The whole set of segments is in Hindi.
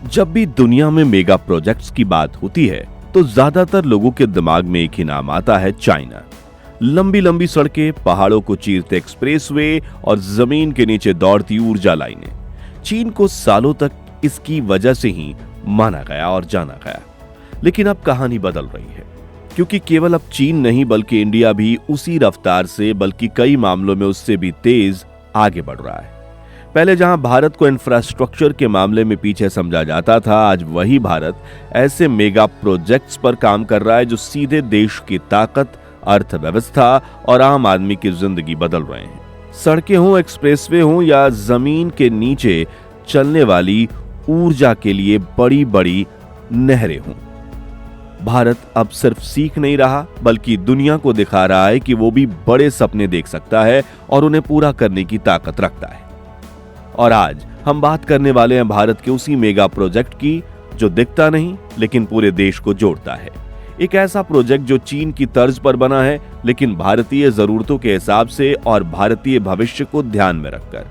जब भी दुनिया में मेगा प्रोजेक्ट्स की बात होती है तो ज्यादातर लोगों के दिमाग में एक ही नाम आता है, चाइना। लंबी लंबी सड़कें, पहाड़ों को चीरते एक्सप्रेसवे और जमीन के नीचे दौड़ती ऊर्जा लाइनें। चीन को सालों तक इसकी वजह से ही माना गया और जाना गया। लेकिन अब कहानी बदल रही है, क्योंकि केवल अब चीन नहीं बल्कि इंडिया भी उसी रफ्तार से, बल्कि कई मामलों में उससे भी तेज आगे बढ़ रहा है। पहले जहां भारत को इंफ्रास्ट्रक्चर के मामले में पीछे समझा जाता था, आज वही भारत ऐसे मेगा प्रोजेक्ट्स पर काम कर रहा है जो सीधे देश की ताकत, अर्थव्यवस्था और आम आदमी की जिंदगी बदल रहे हैं। सड़कें हों, एक्सप्रेसवे हों या जमीन के नीचे चलने वाली ऊर्जा के लिए बड़ी बड़ी नहरें हों, भारत अब सिर्फ सीख नहीं रहा बल्कि दुनिया को दिखा रहा है कि वो भी बड़े सपने देख सकता है और उन्हें पूरा करने की ताकत रखता है। और आज हम बात करने वाले हैं भारत के उसी मेगा प्रोजेक्ट की जो दिखता नहीं लेकिन पूरे देश को जोड़ता है। एक ऐसा प्रोजेक्ट जो चीन की तर्ज पर बना है लेकिन भारतीय जरूरतों के हिसाब से और भारतीय भविष्य को ध्यान में रखकर।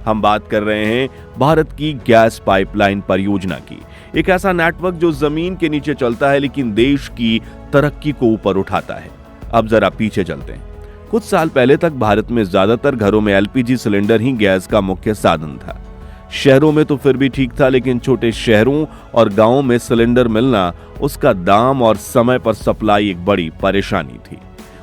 हम बात कर रहे हैं भारत की गैस पाइपलाइन परियोजना की। एक ऐसा नेटवर्क जो जमीन के नीचे चलता है लेकिन देश की तरक्की को ऊपर उठाता है। अब जरा पीछे चलते हैं। कुछ साल पहले तक भारत में ज्यादातर घरों में एलपीजी सिलेंडर ही गैस का मुख्य साधन था। शहरों में तो फिर भी ठीक था, लेकिन छोटे शहरों और गांवों में सिलेंडर मिलना, उसका दाम और समय पर सप्लाई एक बड़ी परेशानी थी।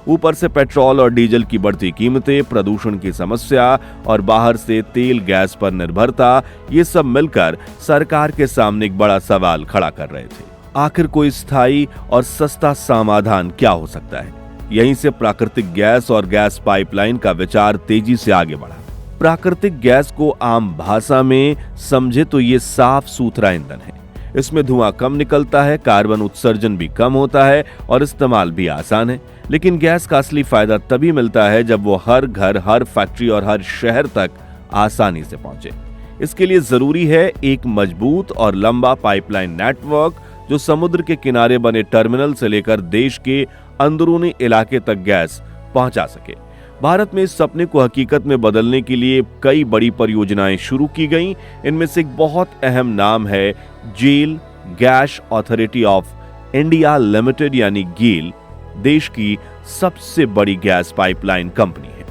ऊपर से पेट्रोल और डीजल की बढ़ती कीमतें, प्रदूषण की समस्या और बाहर से तेल गैस पर निर्भरता, ये सब मिलकर सरकार के सामने एक बड़ा सवाल खड़ा कर रहे थे। आखिर कोई स्थायी और सस्ता समाधान क्या हो सकता है? यहीं से प्राकृतिक गैस और गैस पाइपलाइन का विचार तेजी से आगे बढ़ा। प्राकृतिक गैस को आम भाषा में समझे तो ये साफ सुथरा ईंधन है। इसमें धुआं कम निकलता है, कार्बन उत्सर्जन भी कम होता है और इस्तेमाल भी आसान है। लेकिन गैस का असली फायदा तभी मिलता है जब वो हर घर, हर फैक्ट्री और हर शहर तक आसानी से पहुंचे। इसके लिए जरूरी है एक मजबूत और लंबा पाइपलाइन नेटवर्क जो समुद्र के किनारे बने टर्मिनल से लेकर देश के अंदरूनी इलाके तक गैस पहुंचा सके। भारत में इस सपने को हकीकत में बदलने के लिए कई बड़ी परियोजनाएं शुरू की गईं। इनमें से एक बहुत अहम नाम है GAIL, gas authority of India limited यानी गेल। देश की सबसे बड़ी गैस पाइपलाइन कंपनी है।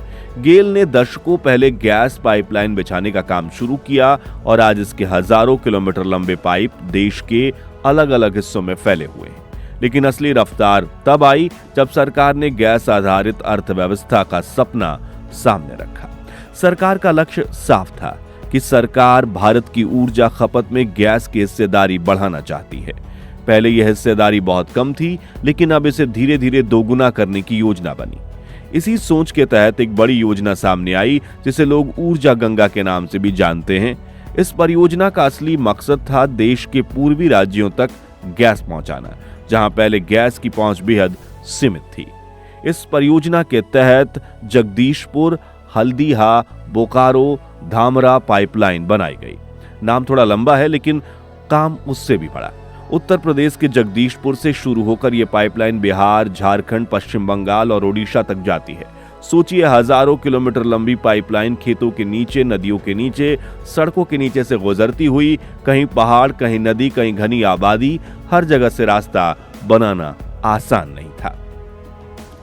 गेल ने दशकों पहले गैस पाइपलाइन बिछाने का काम शुरू किया और आज इसके हजारों किलोमीटर लंबे पाइप देश के अलग अलग हिस्सों में फैले हुए हैं। लेकिन असली रफ्तार तब आई जब सरकार ने गैस आधारित अर्थव्यवस्था का सपना सामने रखा। सरकार का लक्ष्य साफ था कि सरकार भारत की ऊर्जा खपत में गैस की हिस्सेदारी बढ़ाना चाहती है। पहले यह हिस्सेदारी बहुत कम थी, लेकिन अब इसे धीरे धीरे दोगुना करने की योजना बनी। इसी सोच के तहत एक बड़ी योजना सामने आई जिसे लोग ऊर्जा गंगा के नाम से भी जानते हैं। इस परियोजना का असली मकसद था देश के पूर्वी राज्यों तक गैस पहुंचाना, जहां पहले गैस की पहुंच बेहद सीमित थी। इस परियोजना के तहत जगदीशपुर, हल्दीहा, बोकारो, धामरा पाइपलाइन बनाई गई। नाम थोड़ा लंबा है लेकिन काम उससे भी बड़ा। उत्तर प्रदेश के जगदीशपुर से शुरू होकर यह पाइपलाइन बिहार, झारखंड, पश्चिम बंगाल और ओडिशा तक जाती है। सोचिए, हजारों किलोमीटर लंबी पाइपलाइन खेतों के नीचे, नदियों के नीचे, सड़कों के नीचे से गुजरती हुई, कहीं पहाड़, कहीं नदी, कहीं घनी आबादी, हर जगह से रास्ता बनाना आसान नहीं था।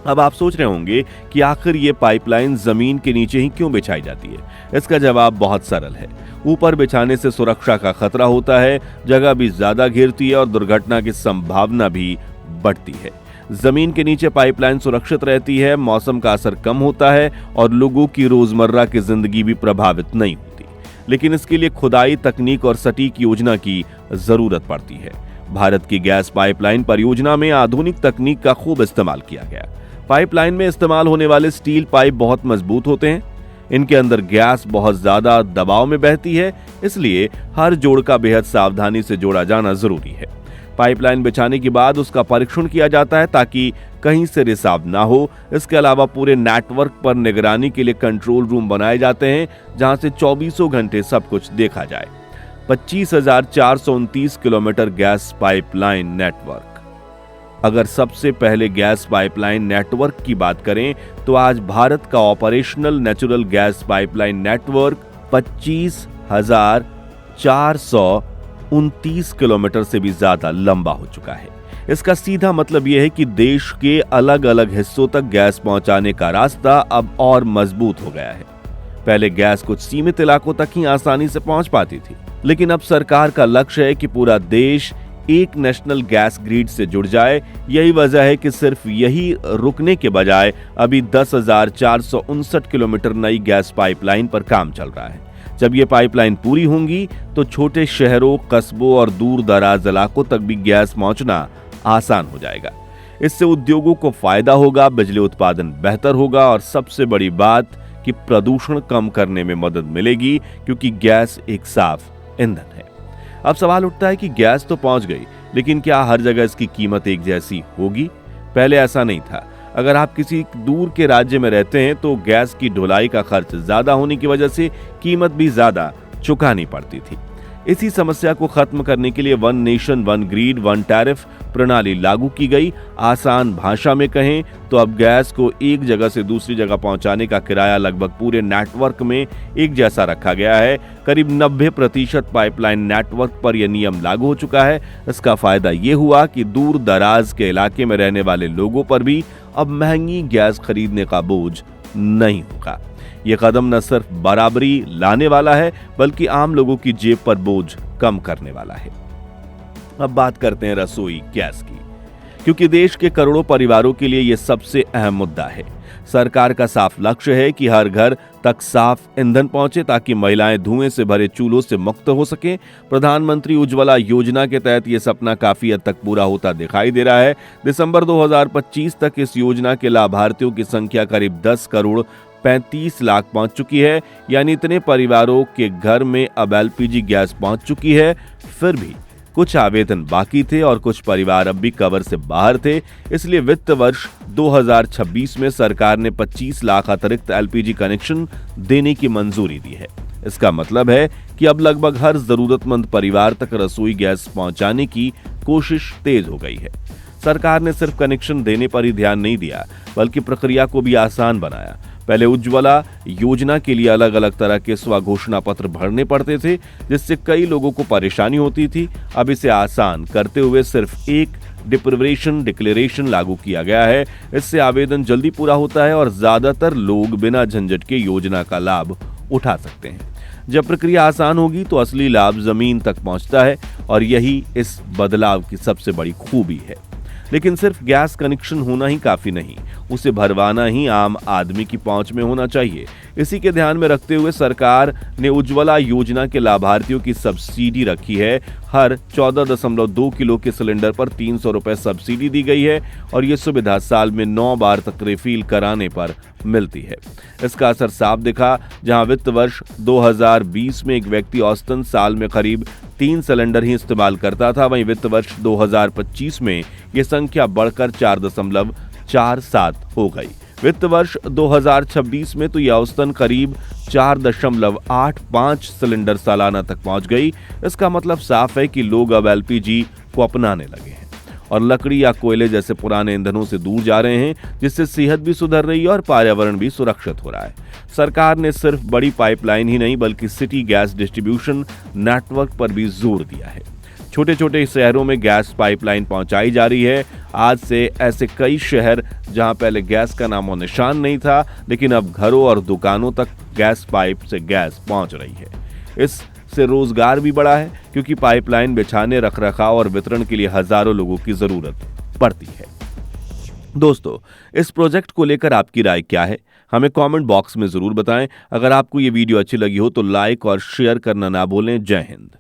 अब आप सोच रहे होंगे कि आखिर ये पाइपलाइन जमीन के नीचे ही क्यों बिछाई जाती है? इसका जवाब बहुत सरल है। ऊपर बिछाने से सुरक्षा का खतरा होता है, जगह भी ज्यादा घेरती है और दुर्घटना की संभावना भी बढ़ती है। जमीन के नीचे पाइपलाइन सुरक्षित रहती है, मौसम का असर कम होता है और लोगों की रोजमर्रा की जिंदगी भी प्रभावित नहीं होती। लेकिन इसके लिए खुदाई, तकनीक और सटीक योजना की जरूरत पड़ती है। भारत की गैस पाइपलाइन परियोजना में आधुनिक तकनीक का खूब इस्तेमाल किया गया। पाइपलाइन में इस्तेमाल होने वाले स्टील पाइप बहुत मजबूत होते हैं। इनके अंदर गैस बहुत ज्यादा दबाव में बहती है, इसलिए हर जोड़ का बेहद सावधानी से जोड़ा जाना जरूरी है। पाइपलाइन बिछाने के बाद उसका परीक्षण किया जाता है ताकि कहीं से रिसाव ना हो। इसके अलावा पूरे नेटवर्क पर निगरानी के लिए कंट्रोल रूम बनाए जाते हैं, जहां से 24 घंटे सब कुछ देखा जाए। 25,429 किलोमीटर गैस पाइपलाइन नेटवर्क। अगर सबसे पहले गैस पाइपलाइन नेटवर्क की बात करें तो आज भारत का operational natural gas pipeline network 25,400 29 kilometre से भी ज्यादा लंबा हो चुका है। इसका सीधा मतलब यह है कि देश के अलग अलग हिस्सों तक गैस पहुंचाने का रास्ता अब और मजबूत हो गया है। पहले गैस कुछ सीमित इलाकों तक ही आसानी से पहुंच पाती थी, लेकिन अब सरकार का लक्ष्य है कि पूरा देश एक नेशनल गैस ग्रिड से जुड़ जाए। यही वजह है कि सिर्फ यही रुकने के बजाय अभी 10,459 किलोमीटर नई गैस पाइपलाइन पर काम चल रहा है। जब ये पाइपलाइन पूरी होंगी तो छोटे शहरों, कस्बों और दूर दराज इलाकों तक भी गैस पहुंचना आसान हो जाएगा। इससे उद्योगों को फायदा होगा, बिजली उत्पादन बेहतर होगा और सबसे बड़ी बात कि प्रदूषण कम करने में मदद मिलेगी, क्योंकि गैस एक साफ ईंधन है। अब सवाल उठता है कि गैस तो पहुंच गई, लेकिन क्या हर जगह इसकी कीमत एक जैसी होगी? पहले ऐसा नहीं था। अगर आप किसी दूर के राज्य में रहते हैं तो गैस की ढुलाई का खर्च ज्यादा होने की वजह से कीमत भी ज्यादा चुकानी पड़ती थी। इसी समस्या को खत्म करने के लिए one nation one grid one tariff प्रणाली लागू की गई। आसान भाषा में कहें तो अब गैस को एक जगह से दूसरी जगह पहुंचाने का किराया लगभग पूरे नेटवर्क में एक जैसा रखा गया है। करीब 90% पाइपलाइन नेटवर्क पर यह नियम लागू हो चुका है। इसका फायदा ये हुआ कि दूर दराज के इलाके में रहने वाले लोगों पर भी अब महंगी गैस खरीदने का बोझ नहीं होगा। यह कदम न सिर्फ बराबरी लाने वाला है, बल्कि आम लोगों की जेब पर बोझ कम करने वाला है। अब बात करते हैं रसोई गैस की, क्योंकि देश के करोड़ों परिवारों के लिए यह सबसे अहम मुद्दा है। सरकार का साफ लक्ष्य है कि हर घर तक साफ ईंधन पहुंचे, ताकि महिलाएं धुएं से भरे चूल्हों से मुक्त हो सकें। प्रधानमंत्री उज्ज्वला योजना के तहत यह सपना काफी हद तक पूरा होता दिखाई दे रहा है। दिसंबर 2025 तक इस योजना के लाभार्थियों की संख्या करीब 10 करोड़ 35 लाख पहुंच चुकी है। यानी इतने परिवारों के घर में अब एलपीजी गैस पहुंच चुकी है। फिर भी कुछ आवेदन बाकी थे और कुछ परिवार अब भी कवर से बाहर थे। इसलिए वित्त वर्ष 2026 में सरकार ने 25 लाख अतिरिक्त एलपीजी कनेक्शन देने की मंजूरी दी है। इसका मतलब है कि अब लगभग हर जरूरतमंद परिवार तक रसोई गैस पहुंचाने की कोशिश तेज हो गई है। सरकार ने सिर्फ कनेक्शन देने पर ही ध्यान नहीं दिया, बल्कि प्रक्रिया को भी आसान बनाया। पहले उज्ज्वला योजना के लिए अलग अलग तरह के स्वघोषणा पत्र भरने पड़ते थे, जिससे कई लोगों को परेशानी होती थी। अब इसे आसान करते हुए सिर्फ एक डिप्रिवरेशन डिक्लेरेशन लागू किया गया है। इससे आवेदन जल्दी पूरा होता है और ज्यादातर लोग बिना झंझट के योजना का लाभ उठा सकते हैं। जब प्रक्रिया आसान होगी तो असली लाभ जमीन तक पहुंचता है, और यही इस बदलाव की सबसे बड़ी खूबी है। लेकिन सिर्फ गैस कनेक्शन होना ही काफी नहीं, उसे भरवाना ही आम आदमी की पहुंच में होना चाहिए। इसी के ध्यान में रखते हुए सरकार ने उज्ज्वला योजना के लाभार्थियों की सब्सिडी रखी है। हर 14.2 किलो के सिलेंडर पर 300 रुपए सब्सिडी दी गई है, और ये सुविधा साल में 9 बार तक रिफिल कराने पर मिलती है। इसका असर साफ दिखा। जहां वित्त वर्ष 2020 में एक व्यक्ति औसतन साल में करीब 3 सिलेंडर ही इस्तेमाल करता था, वहीं वित्त वर्ष 2025 में यह संख्या बढ़कर 4.47 हो गई। वित्त वर्ष 2026 में तो यह औसतन करीब 4.85 सिलेंडर सालाना तक पहुंच गई। इसका मतलब साफ है कि लोग अब एलपीजी को अपनाने लगे हैं और लकड़ी या कोयले जैसे पुराने ईंधनों से दूर जा रहे हैं, जिससे सेहत भी सुधर रही है और पर्यावरण भी सुरक्षित हो रहा है। सरकार ने सिर्फ बड़ी पाइपलाइन ही नहीं, बल्कि सिटी गैस डिस्ट्रीब्यूशन नेटवर्क पर भी जोर दिया है। छोटे छोटे शहरों में गैस पाइपलाइन पहुंचाई जा रही है। आज से ऐसे कई शहर जहां पहले गैस का नामो निशान नहीं था, लेकिन अब घरों और दुकानों तक गैस पाइप से गैस पहुंच रही है। इससे रोजगार भी बढ़ा है, क्योंकि पाइपलाइन बिछाने, रखरखाव और वितरण के लिए हजारों लोगों की जरूरत पड़ती है। दोस्तों, इस प्रोजेक्ट को लेकर आपकी राय क्या है? हमें कमेंट बॉक्स में जरूर बताएं। अगर आपको ये वीडियो अच्छी लगी हो तो लाइक और शेयर करना ना भूलें। जय हिंद।